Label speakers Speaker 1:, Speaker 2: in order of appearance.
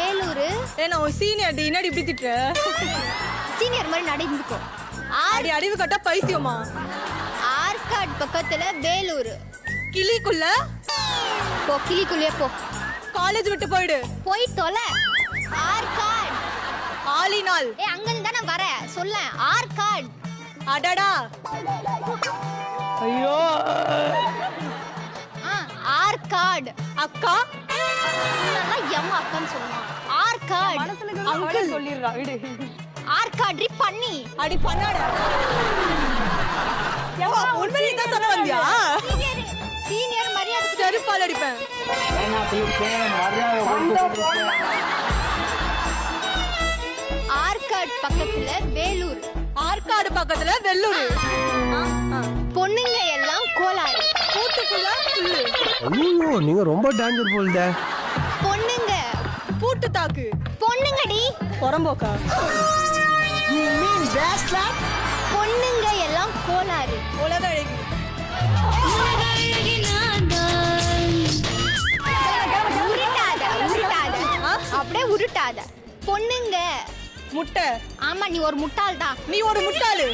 Speaker 1: வேலூர்.
Speaker 2: நான் ஒரு senior D, என்னடி இப்படி திட்டுற?
Speaker 1: சீனியர் மாதிரி நடந்துக்கோ.
Speaker 2: அடி அறிவு கட்ட பைத்தியமா?
Speaker 1: ஆற்காடு பக்கத்துல வேலூர்.
Speaker 2: கிளிக்குள்ள
Speaker 1: போ, கிளிக்குள்ளே போ.
Speaker 2: காலேஜ் விட்டு போயிடு.
Speaker 1: போய் தொலை. ஆற்காடு.
Speaker 2: ஆலினால்.
Speaker 1: அங்கிருந்து தானே வர சொல்ல. ஆற்காடு.
Speaker 2: அடடா. ஐயோ.
Speaker 1: ஆற்காடு.
Speaker 2: அக்கா
Speaker 1: எம்மா அக்கான்னு சொல்லுவான். ஆற்காடு.
Speaker 2: அங்கிள் சொல்லிடுறா விடு.
Speaker 1: ஆற்காடு பண்ணி.
Speaker 2: அடி பண்ணாடா. உண்மையிலே தான் சொல்ல வந்தியா?
Speaker 1: சீனியர் மரியாதை
Speaker 2: செருப்பால் அடிப்பேன்.
Speaker 1: ஆற்காடு பக்கத்துல வேலூர்.
Speaker 2: ஆற்காடு பக்கத்துல வெள்ளூர்.
Speaker 1: பொண்ணுங்க எல்லாம் கோளாறு.
Speaker 2: பூட்டுக்குள்ள புல்லு.
Speaker 3: ஐயோ நீங்க ரொம்ப டேஞ்சர் போல்தே.
Speaker 1: பொண்ணுங்க
Speaker 2: பூட்டு தாக்கு.
Speaker 1: பொண்ணுங்கடி.
Speaker 2: புறம்போக்கா?
Speaker 4: You mean that slap?
Speaker 1: பொண்ணுங்க எல்லாம் கோளாறு.
Speaker 2: உலக அழகி.
Speaker 1: உருட்டாத உருட்டாத. அப்படியே உருட்டாத. பொண்ணுங்க
Speaker 2: முட்டை.
Speaker 1: ஆமா நீ ஒரு முட்டாள் தான்.
Speaker 2: நீ ஒரு முட்டாளு.